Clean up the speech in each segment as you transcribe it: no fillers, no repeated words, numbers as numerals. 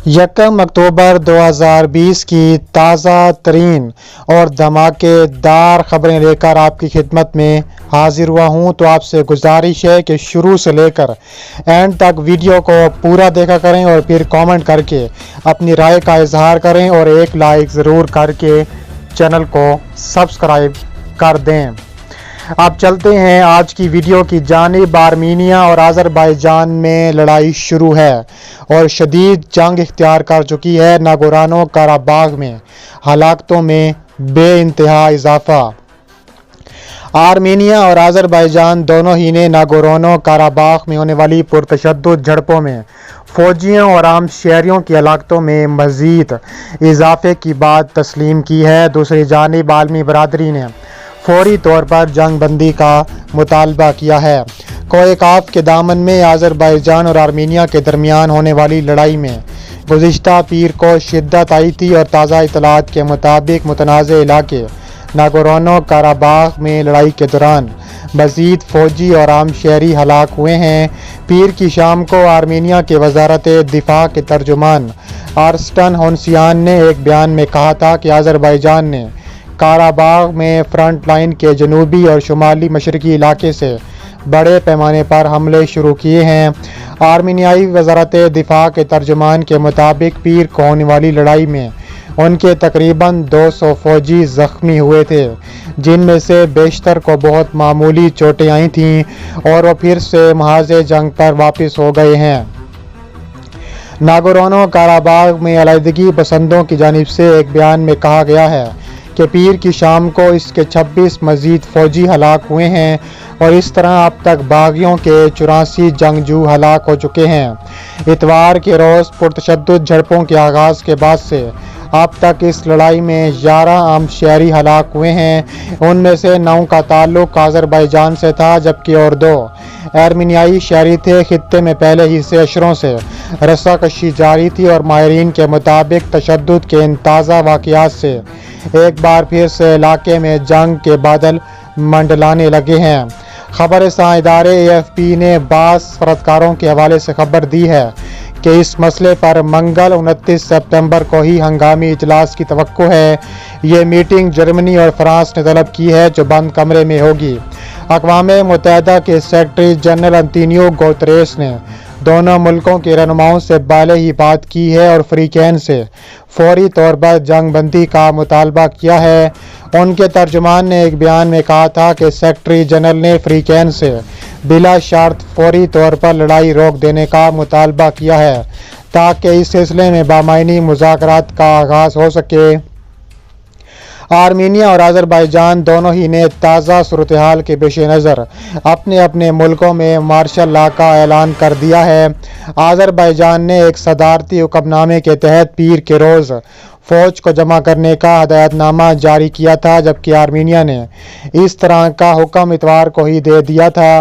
یکم اکتوبر 2020 کی تازہ ترین اور دھماکے دار خبریں لے کر آپ کی خدمت میں حاضر ہوا ہوں۔ تو آپ سے گزارش ہے کہ شروع سے لے کر اینڈ تک ویڈیو کو پورا دیکھا کریں اور پھر کامنٹ کر کے اپنی رائے کا اظہار کریں اور ایک لائک ضرور کر کے چینل کو سبسکرائب کر دیں۔ اب چلتے ہیں آج کی ویڈیو کی جانب۔ آرمینیا اور آذربائیجان میں لڑائی شروع ہے اور شدید جنگ اختیار کر چکی ہے۔ ناگورنو قراباغ میں ہلاکتوں میں بے انتہا اضافہ۔ آرمینیا اور آذربائیجان دونوں ہی نے ناگورنو قراباغ میں ہونے والی پرتشدد جھڑپوں میں فوجیوں اور عام شہریوں کی ہلاکتوں میں مزید اضافے کی بات تسلیم کی ہے۔ دوسری جانب عالمی برادری نے فوری طور پر جنگ بندی کا مطالبہ کیا ہے۔ کوہ قاف کے دامن میں آذربائیجان اور آرمینیا کے درمیان ہونے والی لڑائی میں گزشتہ پیر کو شدت آئی تھی اور تازہ اطلاعات کے مطابق متنازع علاقے ناگورنو قراباغ میں لڑائی کے دوران مزید فوجی اور عام شہری ہلاک ہوئے ہیں۔ پیر کی شام کو آرمینیا کے وزارت دفاع کے ترجمان آرسٹن ہونسیان نے ایک بیان میں کہا تھا کہ آذربائیجان نے قراباغ میں فرنٹ لائن کے جنوبی اور شمالی مشرقی علاقے سے بڑے پیمانے پر حملے شروع کیے ہیں۔ آرمینیائی وزارت دفاع کے ترجمان کے مطابق پیر کو ہونے والی لڑائی میں ان کے تقریباً 200 فوجی زخمی ہوئے تھے، جن میں سے بیشتر کو بہت معمولی چوٹیں آئی تھیں اور وہ پھر سے محاذ جنگ پر واپس ہو گئے ہیں۔ ناگورنو قراباغ میں علیحدگی پسندوں کی جانب سے ایک بیان میں کہا گیا ہے کہ پیر کی شام کو اس کے 26 مزید فوجی ہلاک ہوئے ہیں اور اس طرح اب تک باغیوں کے 84 جنگجو ہلاک ہو چکے ہیں۔ اتوار کے روز پرتشدد جھڑپوں کے آغاز کے بعد سے اب تک اس لڑائی میں 11 عام شہری ہلاک ہوئے ہیں۔ ان میں سے 9 کا تعلق آذربائیجان سے تھا جبکہ اور 2 آرمینیائی شہری تھے۔ خطے میں پہلے ہی سے اشروں سے رسا کشی جاری تھی اور ماہرین کے مطابق تشدد کے ان تازہ واقعات سے ایک بار پھر سے علاقے میں جنگ کے بادل منڈلانے لگے ہیں۔ خبر رساں ادارے AFP نے بعض خبرکاروں کے حوالے سے خبر دی ہے کہ اس مسئلے پر منگل 29 سپتمبر کو ہی ہنگامی اجلاس کی توقع ہے۔ یہ میٹنگ جرمنی اور فرانس نے طلب کی ہے جو بند کمرے میں ہوگی۔ اقوام متحدہ کے سیکرٹری جنرل انتونیو گوتریس نے دونوں ملکوں کے رہنماؤں سے پہلے ہی بات کی ہے اور فریقین سے فوری طور پر جنگ بندی کا مطالبہ کیا ہے۔ ان کے ترجمان نے ایک بیان میں کہا تھا کہ سیکرٹری جنرل نے فریقین سے بلا شرط فوری طور پر لڑائی روک دینے کا مطالبہ کیا ہے تاکہ اس سلسلے میں بامعنی مذاکرات کا آغاز ہو سکے۔ آرمینیا اور آذربائیجان دونوں ہی نے تازہ صورتحال کے پیش نظر اپنے اپنے ملکوں میں مارشل لا کا اعلان کر دیا ہے۔ آذربائیجان نے ایک صدارتی حکم نامے کے تحت پیر کے روز فوج کو جمع کرنے کا ہدایت نامہ جاری کیا تھا جبکہ آرمینیا نے اس طرح کا حکم اتوار کو ہی دے دیا تھا۔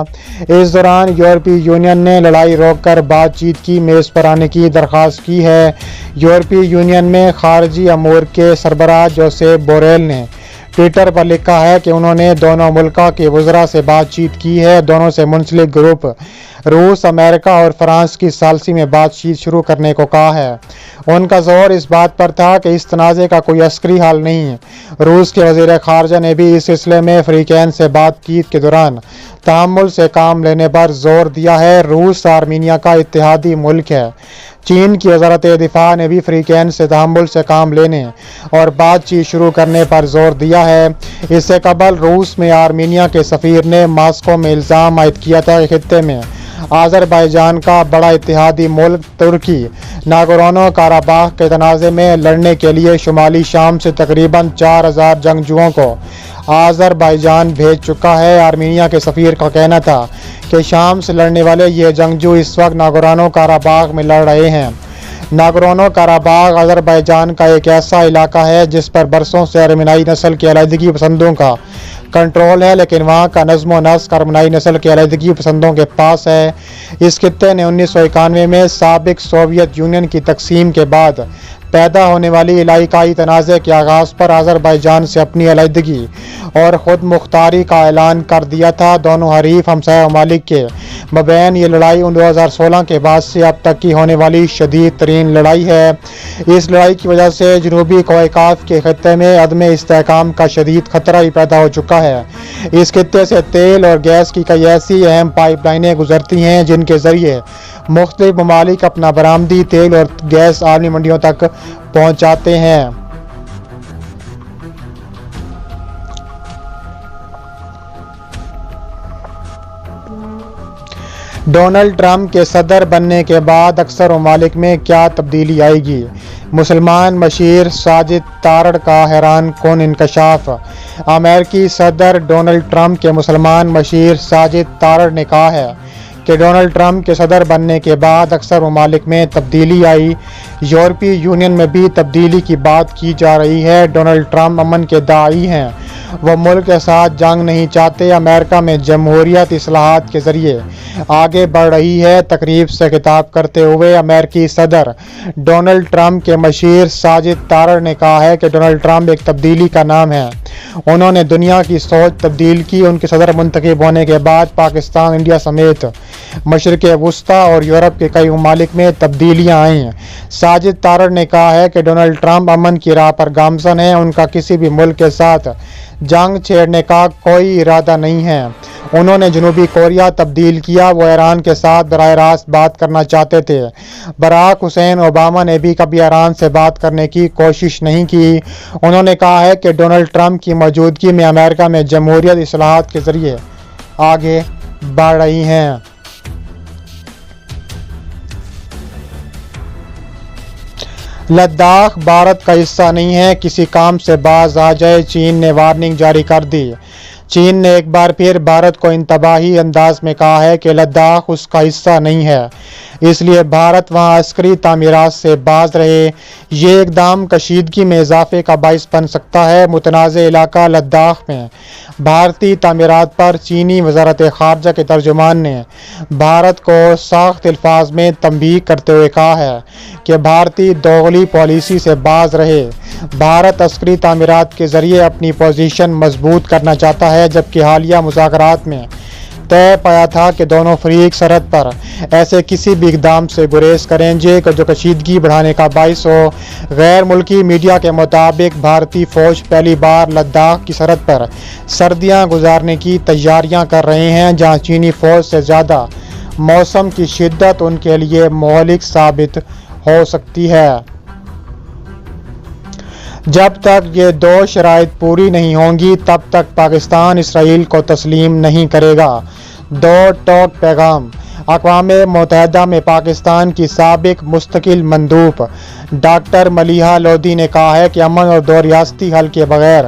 اس دوران یورپی یونین نے لڑائی روک کر بات چیت کی میز پر آنے کی درخواست کی ہے۔ یورپی یونین میں خارجی امور کے سربراہ جوزیپ بوریل نے ٹویٹر پر لکھا ہے کہ انہوں نے دونوں ملکوں کے وزراء سے بات چیت کی ہے۔ دونوں سے منسلک گروپ روس، امریکہ اور فرانس کی ثالثی میں بات چیت شروع کرنے کو کہا ہے۔ ان کا زور اس بات پر تھا کہ اس تنازع کا کوئی عسکری حل نہیں ہے۔ روس کے وزیر خارجہ نے بھی اس سلسلے میں فریقین سے بات چیت کے دوران تحمل سے کام لینے پر زور دیا ہے۔ روس آرمینیا کا اتحادی ملک ہے۔ چین کی وزارت دفاع نے بھی فریقین سے تحمل سے کام لینے اور بات چیت شروع کرنے پر زور دیا ہے۔ اس سے قبل روس میں آرمینیا کے سفیر نے ماسکو میں الزام عائد کیا تھا کہ خطے میں آذربائیجان کا بڑا اتحادی ملک ترکی ناگورنو قراباغ کے تنازع میں لڑنے کے لیے شمالی شام سے تقریباً 4000 جنگجوؤں کو آذربائیجان بھیج چکا ہے۔ آرمینیا کے سفیر کا کہنا تھا کہ شام سے لڑنے والے یہ جنگجو اس وقت ناگورنو قراباغ میں لڑ رہے ہیں۔ ناگورنو قراباغ آذربائیجان کا ایک ایسا علاقہ ہے جس پر برسوں سے آرمینیائی نسل کے علیحدگی پسندوں کا کنٹرول ہے، لیکن وہاں کا نظم و نسق آرمینیائی نسل کے علیحدگی پسندوں کے پاس ہے۔ اس خطے نے 1991 میں سابق سوویت یونین کی تقسیم کے بعد پیدا ہونے والی علاقائی تنازع کے آغاز پر آذربائیجان سے اپنی علیحدگی اور خود مختاری کا اعلان کر دیا تھا۔ دونوں حریف ہمسایہ ممالک کے مابین یہ لڑائی 2016 کے بعد سے اب تک کی ہونے والی شدید ترین لڑائی ہے۔ اس لڑائی کی وجہ سے جنوبی کوکاس کے خطے میں عدم استحکام کا شدید خطرہ ہی پیدا ہو چکا ہے۔ اس خطے سے تیل اور گیس کی کئی ایسی اہم پائپ لائنیں گزرتی ہیں جن کے ذریعے مختلف ممالک اپنا برآمدی تیل اور گیس عالمی منڈیوں تک پہنچاتے ہیں۔ ڈونلڈ ٹرمپ کے صدر بننے کے بعد اکثر ممالک میں کیا تبدیلی آئے گی؟ مسلمان مشیر ساجد تارڑ کا حیران کن انکشاف۔ امریکی صدر ڈونلڈ ٹرمپ کے مسلمان مشیر ساجد تارڑ نے کہا ہے کہ ڈونلڈ ٹرمپ کے صدر بننے کے بعد اکثر ممالک میں تبدیلی آئی۔ یورپی یونین میں بھی تبدیلی کی بات کی جا رہی ہے۔ ڈونلڈ ٹرمپ امن کے داعی ہیں، وہ ملک کے ساتھ جنگ نہیں چاہتے۔ امریکہ میں جمہوریت اصلاحات کے ذریعے آگے بڑھ رہی ہے۔ تقریب سے خطاب کرتے ہوئے امریکی صدر ڈونلڈ ٹرمپ کے مشیر ساجد تارڑ نے کہا ہے کہ ڈونلڈ ٹرمپ ایک تبدیلی کا نام ہے۔ انہوں نے دنیا کی سوچ تبدیل کی۔ ان کے صدر منتخب ہونے کے بعد پاکستان، انڈیا سمیت مشرق وسطیٰ اور یورپ کے کئی ممالک میں تبدیلیاں آئیں۔ ساجد تارڑ نے کہا ہے کہ ڈونلڈ ٹرمپ امن کی راہ پر گامزن ہیں۔ ان کا کسی بھی ملک کے ساتھ جنگ چھیڑنے کا کوئی ارادہ نہیں ہے۔ انہوں نے جنوبی کوریا تبدیل کیا۔ وہ ایران کے ساتھ براہ راست بات کرنا چاہتے تھے۔ براک حسین اوباما نے بھی کبھی ایران سے بات کرنے کی کوشش نہیں کی۔ انہوں نے کہا ہے کہ ڈونلڈ ٹرمپ کی موجودگی میں امریکہ میں جمہوریت اصلاحات کے ذریعے آگے بڑھ رہی ہیں۔ لداخ بھارت کا حصہ نہیں ہے، کسی کام سے باز آ جائے، چین نے وارننگ جاری کر دی۔ چین نے ایک بار پھر بھارت کو انتباہی انداز میں کہا ہے کہ لداخ اس کا حصہ نہیں ہے، اس لیے بھارت وہاں عسکری تعمیرات سے باز رہے۔ یہ اقدام کشیدگی میں اضافے کا باعث بن سکتا ہے۔ متنازع علاقہ لداخ میں بھارتی تعمیرات پر چینی وزارت خارجہ کے ترجمان نے بھارت کو سخت الفاظ میں تنبیہ کرتے ہوئے کہا ہے کہ بھارتی دوغلی پالیسی سے باز رہے۔ بھارت عسکری تعمیرات کے ذریعے اپنی پوزیشن مضبوط کرنا چاہتا ہے، جبکہ حالیہ مذاکرات میں طے پایا تھا کہ دونوں فریق سرحد پر ایسے کسی بھی اقدام سے گریز کریں جو کشیدگی بڑھانے کا باعث ہو۔ غیر ملکی میڈیا کے مطابق بھارتی فوج پہلی بار لداخ کی سرحد پر سردیاں گزارنے کی تیاریاں کر رہے ہیں، جہاں چینی فوج سے زیادہ موسم کی شدت ان کے لیے مہلک ثابت ہو سکتی ہے۔ جب تک یہ دو شرائط پوری نہیں ہوں گی تب تک پاکستان اسرائیل کو تسلیم نہیں کرے گا۔ دو ٹوک پیغام۔ اقوام متحدہ میں پاکستان کی سابق مستقل مندوب ڈاکٹر ملیحہ لودھی نے کہا ہے کہ امن اور دو ریاستی حل کے بغیر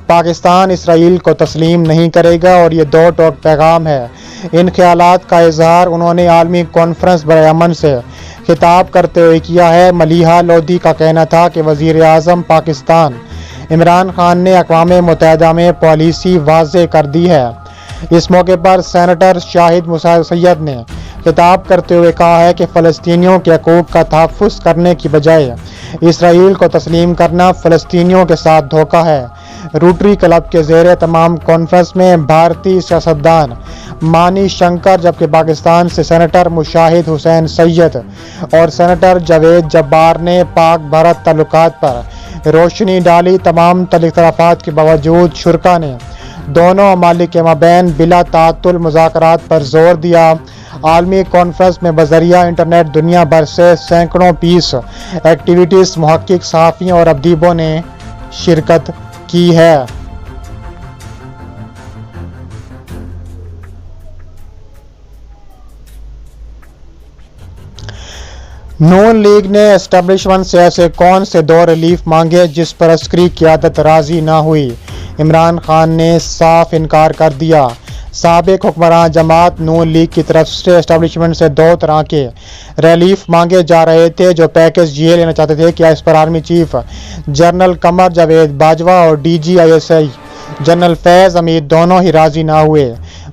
پاکستان اسرائیل کو تسلیم نہیں کرے گا، اور یہ دو ٹوک پیغام ہے۔ ان خیالات کا اظہار انہوں نے عالمی کانفرنس برائے امن سے خطاب کرتے ہوئے کیا ہے۔ ملیحہ لودھی کا کہنا تھا کہ وزیر اعظم پاکستان عمران خان نے اقوام متحدہ میں پالیسی واضح کر دی ہے۔ اس موقع پر سینیٹر شاہد سید نے خطاب کرتے ہوئے کہا ہے کہ فلسطینیوں کے حقوق کا تحفظ کرنے کی بجائے اسرائیل کو تسلیم کرنا فلسطینیوں کے ساتھ دھوکہ ہے۔ روٹری کلب کے زیر اہتمام کانفرنس میں بھارتی سیاستدان مانی شنکر، جبکہ پاکستان سے سینیٹر مشاہد حسین سید اور سینیٹر جاوید جبار نے پاک بھارت تعلقات پر روشنی ڈالی۔ تمام اختلافات کے باوجود شرکاء نے دونوں ممالک کے مابین بلا تعطل مذاکرات پر زور دیا۔ عالمی کانفرنس میں بذریعہ انٹرنیٹ دنیا بھر سے سینکڑوں پیس ایکٹیویسٹ، محقق، صحافیوں اور ادیبوں نے شرکت کی ہے۔ نون لیگ نے اسٹیبلشمنٹ سے ایسے کون سے دو ریلیف مانگے جس پر عسکری قیادت راضی نہ ہوئی؟ عمران خان نے صاف انکار کر دیا۔ سابق حکمران جماعت نون لیگ کی طرف سے اسٹیبلشمنٹ سے دو طرح کے ریلیف مانگے جا رہے تھے جو پیکج یہ لینا چاہتے تھے کہ اس پر army chief general Qamar Javed Bajwa اور D G I S I general Faiz Hameed دونوں ہی راضی نہ ہوئے۔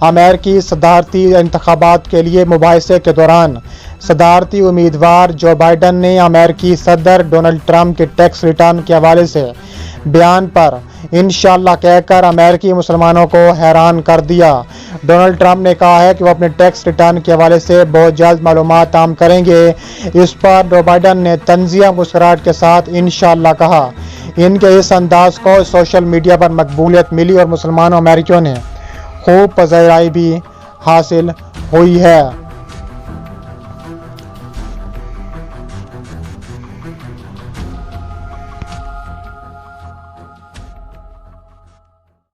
امریکی صدارتی انتخابات کے لیے مباحثے کے دوران صدارتی امیدوار جو بائیڈن نے امریکی صدر ڈونلڈ ٹرمپ کے ٹیکس ریٹرن کے حوالے سے بیان پر انشاءاللہ کہہ کر امریکی مسلمانوں کو حیران کر دیا۔ ڈونلڈ ٹرمپ نے کہا ہے کہ وہ اپنے ٹیکس ریٹرن کے حوالے سے بہت جلد معلومات عام کریں گے۔ اس پر جو بائیڈن نے طنزیہ مسکراہٹ کے ساتھ انشاءاللہ کہا۔ ان کے اس انداز کو سوشل میڈیا پر مقبولیت ملی اور مسلمان امریکیوں نے خوب پذیرائی بھی حاصل ہوئی ہے۔